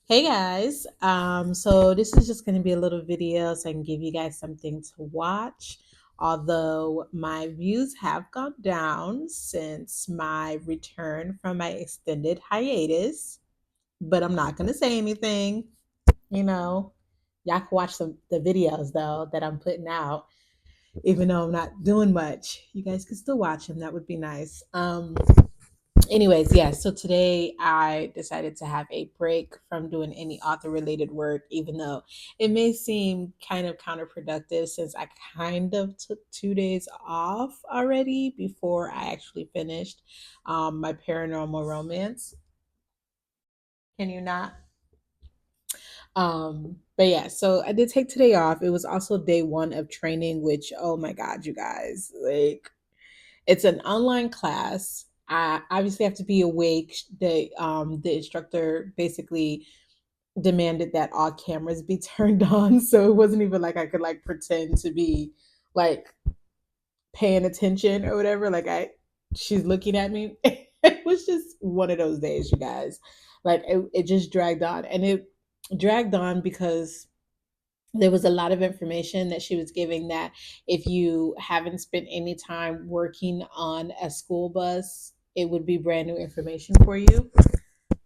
Hey guys, so this is just going to be a little video so I can give you guys something to watch. Although my views have gone down since my return from my extended hiatus, but I'm not going to say anything. You know, y'all can watch the videos though that I'm putting out, even though I'm not doing much. You guys can still watch them. That would be nice. Anyways, yeah, so today I decided to have a break from doing any author related work, even though it may seem kind of counterproductive since I kind of took 2 days off already before I actually finished my paranormal romance. Can you not? But yeah, so I did take today off. It was also day one of training, which, oh my God, you guys, like, it's an online class. I obviously have to be awake. The instructor basically demanded that all cameras be turned on, so it wasn't even like I could like pretend to be like paying attention or whatever. She's looking at me. It was just one of those days, you guys. Like it just dragged on, and it dragged on because there was a lot of information that she was giving that if you haven't spent any time working on a school bus, it would be brand new information for you.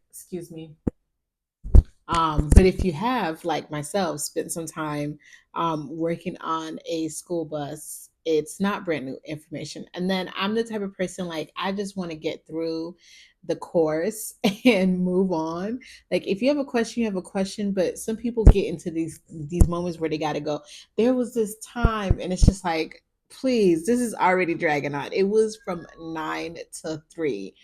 Excuse me. But if you have, like myself, spent some time working on a school bus, it's not brand new information. And then I'm the type of person, like, I just want to get through the course and move on. Like, if you have a question, you have a question. But some people get into these moments where they got to go. There was this time, and it's just like, please, this is already dragging on. It was from 9 to 3.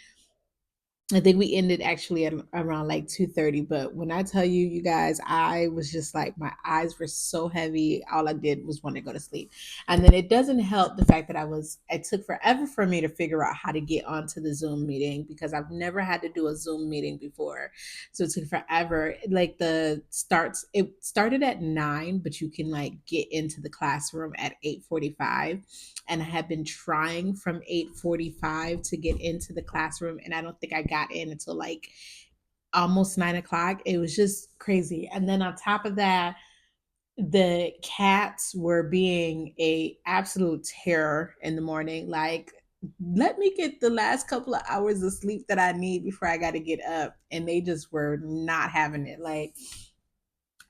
I think we ended actually at around like 2:30. But when I tell you, you guys, I was just like my eyes were so heavy. All I did was want to go to sleep. And then it doesn't help the fact that it took forever for me to figure out how to get onto the Zoom meeting because I've never had to do a Zoom meeting before. So it took forever. Like it started at 9, but you can like get into the classroom at 8:45, and I had been trying from 8:45 to get into the classroom, and I don't think I got in until like almost 9 o'clock. It was just crazy. And then on top of that, the cats were being a absolute terror in the morning. Like, let me get the last couple of hours of sleep that I need before I got to get up, and they just were not having it. Like,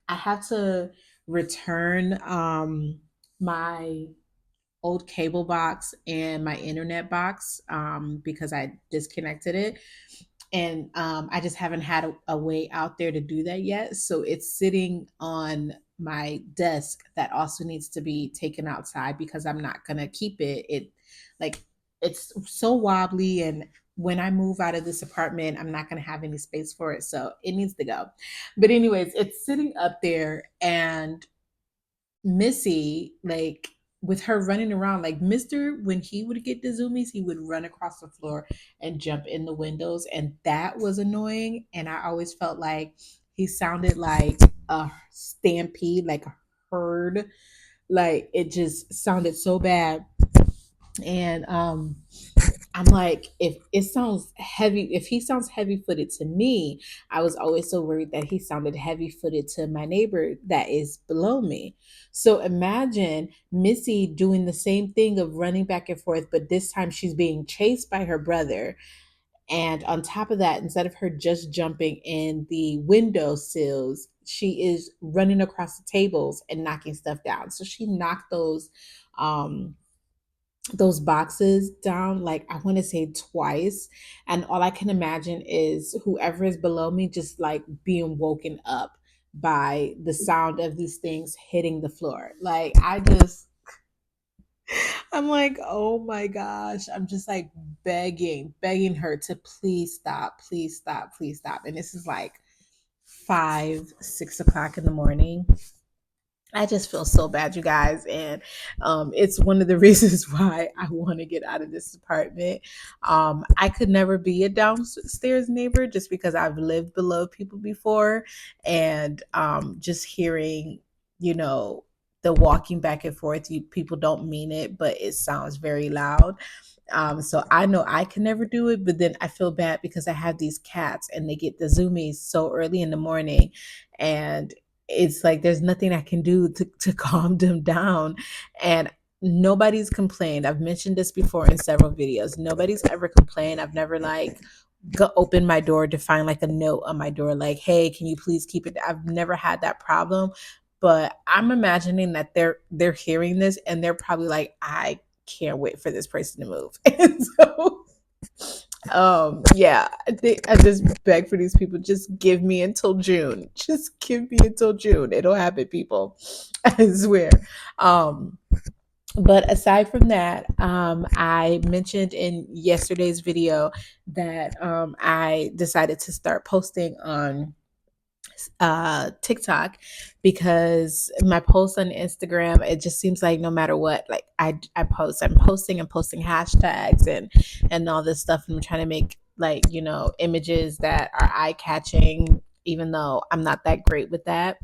I have to return my old cable box and my internet box because I disconnected it. And I just haven't had a way out there to do that yet. So it's sitting on my desk that also needs to be taken outside because I'm not going to keep it. Like, it's so wobbly. And when I move out of this apartment, I'm not going to have any space for it. So it needs to go. But, anyways, it's sitting up there, and Missy, like, with her running around, like Mr. When he would get the zoomies, he would run across the floor and jump in the windows, and that was annoying. And I always felt like he sounded like a stampede, like a herd. Like it just sounded so bad. And I'm like, if he sounds heavy footed to me, I was always so worried that he sounded heavy footed to my neighbor that is below me. So imagine Missy doing the same thing of running back and forth, but this time she's being chased by her brother. And on top of that, instead of her just jumping in the window sills, she is running across the tables and knocking stuff down. So she knocked um those boxes down, like I want to say twice. And all I can imagine is whoever is below me just like being woken up by the sound of these things hitting the floor. Like I'm like, oh my gosh, I'm just like begging her to please stop, please stop, please stop. And this is like 5, 6 o'clock in the morning. I just feel so bad, you guys. And it's one of the reasons why I want to get out of this apartment. I could never be a downstairs neighbor just because I've lived below people before. And just hearing, you know, the walking back and forth, people don't mean it, but it sounds very loud. So I know I can never do it, but then I feel bad because I have these cats and they get the zoomies so early in the morning. And it's like there's nothing I can do to calm them down. And nobody's complained. I've mentioned this before in several videos. Nobody's ever complained. I've never like go open my door to find like a note on my door like, hey, can you please keep it? I've never had that problem. But I'm imagining that they're hearing this and they're probably like, I can't wait for this person to move. And so yeah, I just beg for these people, just give me until June. Just give me until June. It'll happen, people. I swear. Um but aside from that, I mentioned in yesterday's video that I decided to start posting on TikTok because my posts on Instagram, it just seems like no matter what, like I post, I'm posting and posting hashtags and all this stuff, and I'm trying to make like images that are eye catching, even though I'm not that great with that.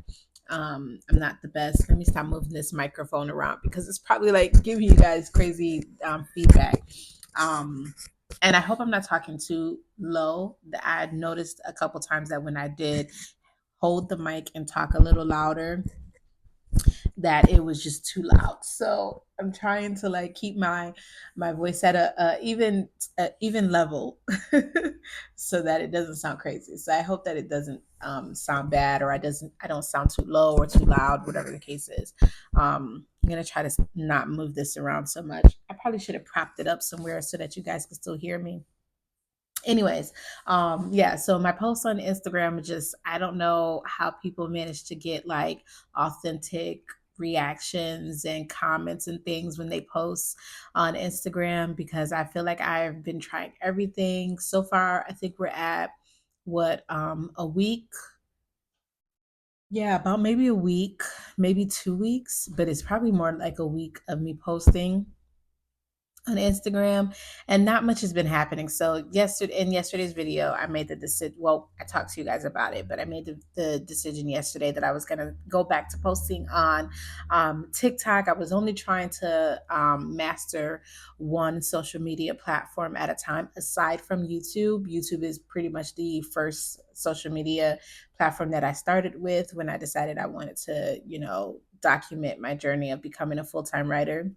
I'm not the best. Let me stop moving this microphone around because it's probably like giving you guys crazy feedback. Um, and I hope I'm not talking too low. I noticed a couple times that when I did hold the mic and talk a little louder, that it was just too loud. So I'm trying to like keep my voice at a even level so that it doesn't sound crazy. So I hope that it doesn't sound bad, or I don't sound too low or too loud, whatever the case is. I'm gonna try to not move this around so much. I probably should have propped it up somewhere so that you guys can still hear me. Anyways, yeah, so my posts on Instagram are just, I don't know how people manage to get like authentic reactions and comments and things when they post on Instagram, because I feel like I've been trying everything so far. I think we're at what, a week, yeah, about maybe a week, maybe 2 weeks, but it's probably more like a week of me posting on Instagram, and not much has been happening. So yesterday, in yesterday's video, I made the decision. Well, I talked to you guys about it, but I made the decision yesterday that I was going to go back to posting on TikTok. I was only trying to master one social media platform at a time. Aside from YouTube, YouTube is pretty much the first social media platform that I started with when I decided I wanted to, document my journey of becoming a full-time writer.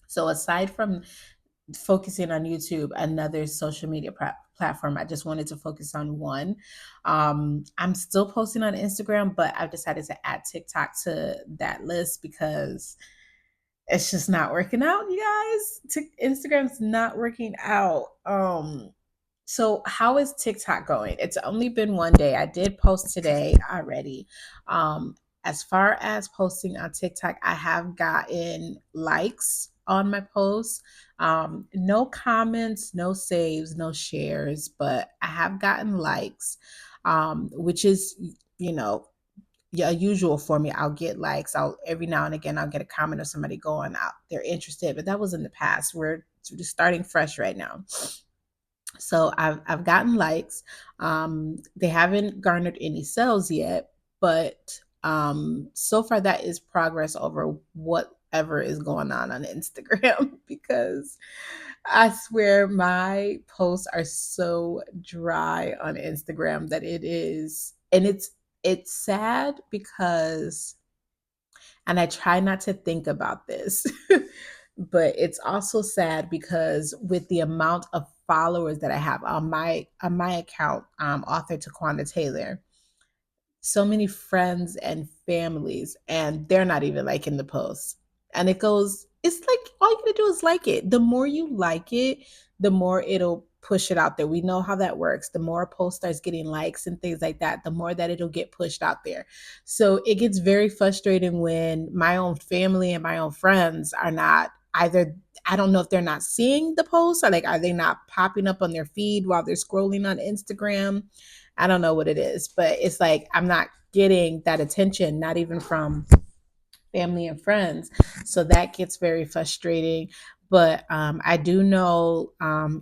So aside from focusing on YouTube, another social media platform, I just wanted to focus on one. I'm still posting on Instagram, but I've decided to add TikTok to that list because it's just not working out, you guys. Instagram's not working out. So how is TikTok going? It's only been one day. I did post today already. Um, as far as posting on TikTok, I have gotten likes on my posts. No comments, no saves, no shares, but I have gotten likes, which is, you know, yeah, usual for me. I'll get likes. I'll every now and again I'll get a comment of somebody going out. They're interested, but that was in the past. We're just starting fresh right now. So I've gotten likes. They haven't garnered any sales yet, but so far that is progress over whatever is going on Instagram because I swear my posts are so dry on Instagram that it is, and it's sad because, and I try not to think about this, but it's also sad because with the amount of followers that I have on my account, author TaQuanda Taylor, so many friends and families, and they're not even liking the post. And it goes, it's like all you gotta do is like it. The more you like it, the more it'll push it out there. We know how that works. The more a post starts getting likes and things like that, the more that it'll get pushed out there. So it gets very frustrating when my own family and my own friends are not either, I don't know if they're not seeing the posts, or like are they not popping up on their feed while they're scrolling on Instagram. I don't know what it is, but it's like I'm not getting that attention, not even from family and friends. So that gets very frustrating. But I do know,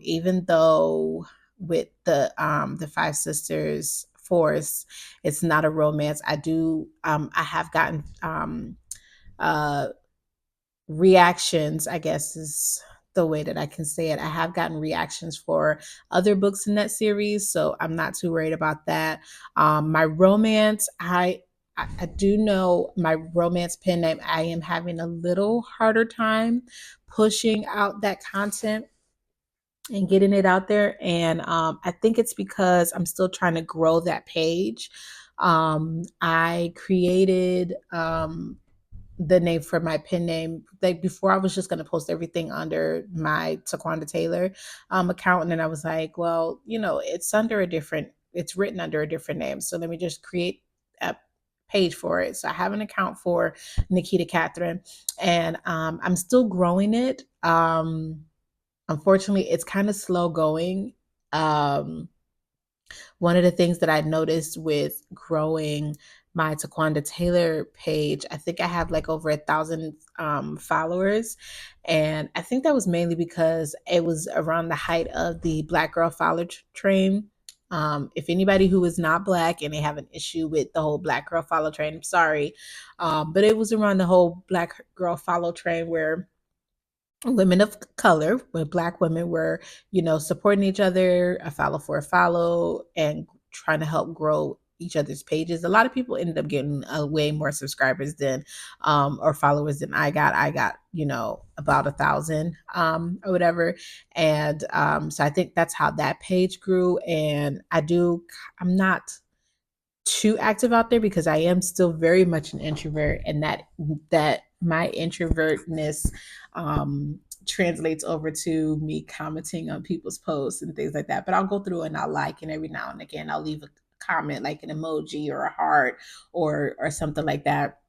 even though with the Five Sisters Force, it's not a romance. I have gotten uh, reactions, I guess is the way that I can say it. I have gotten reactions for other books in that series, so I'm not too worried about that. My romance, I do know my romance pen name. I am having a little harder time pushing out that content and getting it out there. And I think it's because I'm still trying to grow that page. I created the name for my pen name. Like before, I was just going to post everything under my TaQuanda Taylor account. And then I was like, well, it's written under a different name. So let me just create a page for it. So I have an account for Nikeyta Catherine, and I'm still growing it. Unfortunately, it's kind of slow going. Um, One of the things that I noticed with growing my TaQuanda Taylor page, I think I have like over 1,000 followers. And I think that was mainly because it was around the height of the Black Girl Follow train. If anybody who is not Black and they have an issue with the whole Black Girl Follow train, I'm sorry. But it was around the whole Black Girl Follow train where women of color, where Black women were, supporting each other, a follow for a follow, and trying to help grow each other's pages. A lot of people ended up getting way more subscribers than or followers than I got. I got, about 1,000 or whatever. And so I think that's how that page grew. And I'm not too active out there because I am still very much an introvert, and that my introvertness translates over to me commenting on people's posts and things like that. But I'll go through and I'll like, and every now and again I'll leave a comment like an emoji or a heart or something like that.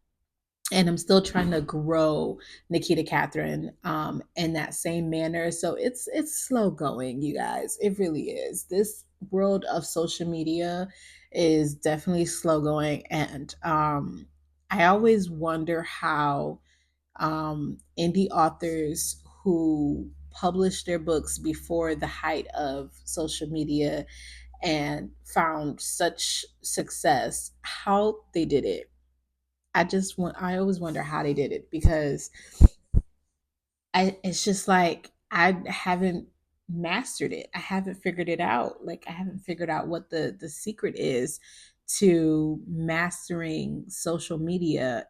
And I'm still trying to grow Nikeyta Catherine in that same manner. So it's slow going, you guys. It really is. This world of social media is definitely slow going, and I always wonder how indie authors who published their books before the height of social media and found such success, how they did it. I always wonder how they did it, because it's just like I haven't mastered it. I haven't figured it out. Like I haven't figured out what the secret is to mastering social media.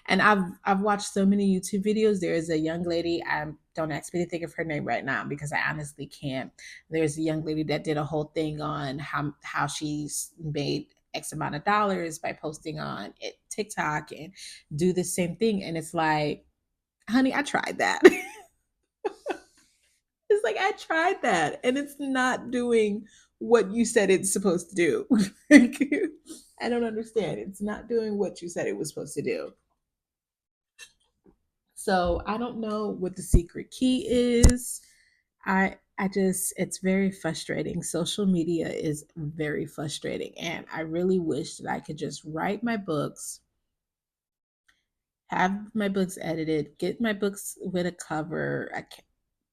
And I've watched so many YouTube videos. There is a young lady, I don't ask me to think of her name right now because I honestly can't. There's a young lady that did a whole thing on how she's made X amount of dollars by posting on TikTok and do the same thing. And it's like, honey, I tried that. It's like I tried that and it's not doing what you said it's supposed to do. Like, I don't understand. It's not doing what you said it was supposed to do. So I don't know what the secret key is. I just it's very frustrating. Social media is very frustrating, and I really wish that I could just write my books, have my books edited, get my books with a cover,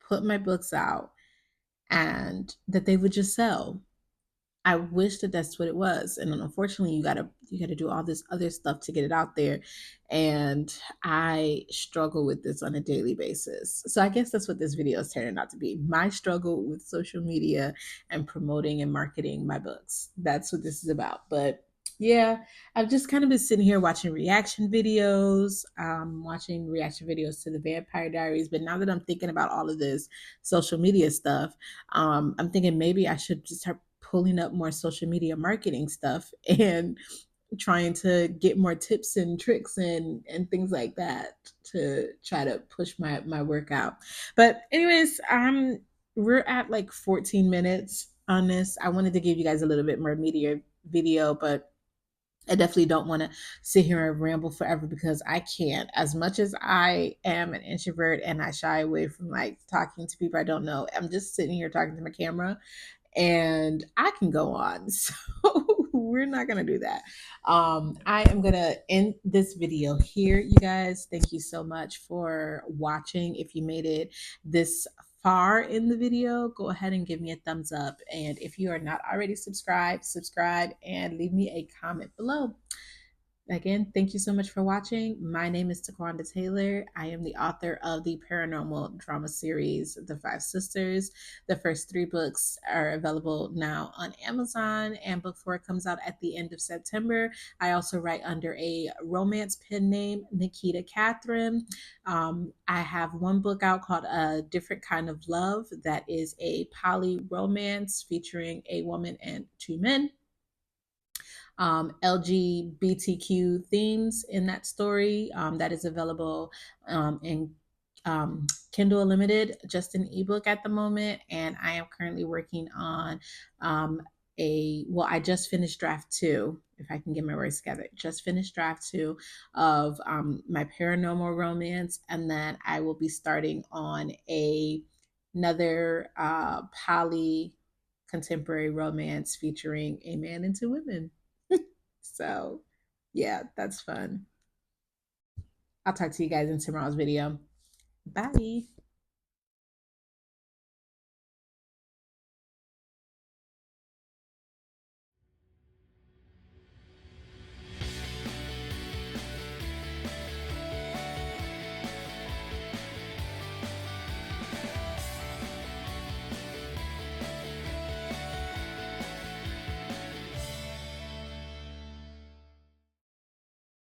put my books out, and that they would just sell. I wish that that's what it was. And unfortunately, you gotta do all this other stuff to get it out there. And I struggle with this on a daily basis. So I guess that's what this video is turning out to be. My struggle with social media and promoting and marketing my books. That's what this is about. But yeah, I've just kind of been sitting here watching reaction videos to the Vampire Diaries. But now that I'm thinking about all of this social media stuff, I'm thinking maybe I should just start pulling up more social media marketing stuff and trying to get more tips and tricks and things like that to try to push my work out. But anyways, we're at like 14 minutes on this. I wanted to give you guys a little bit more media video, but I definitely don't want to sit here and ramble forever because I can't. As much as I am an introvert and I shy away from like talking to people I don't know, I'm just sitting here talking to my camera and I can go on. So we're not going to do that. I am going to end this video here, you guys. Thank you so much for watching. If you made it this far in the video, go ahead and give me a thumbs up. And if you are not already subscribed, subscribe and leave me a comment below. Again, thank you so much for watching. My name is TaQuanda Taylor. I am the author of the paranormal drama series, The Five Sisters. The first three books are available now on Amazon, and book four comes out at the end of September. I also write under a romance pen name, Nikeyta Catherine. I have one book out called A Different Kind of Love that is a poly romance featuring a woman and two men. LGBTQ themes in that story that is available in Kindle Unlimited, just an ebook at the moment. And I am currently working on I just finished draft two, if I can get my words together. Just finished draft two of my paranormal romance. And then I will be starting on another poly contemporary romance featuring a man and two women. So, yeah, that's fun. I'll talk to you guys in tomorrow's video. Bye.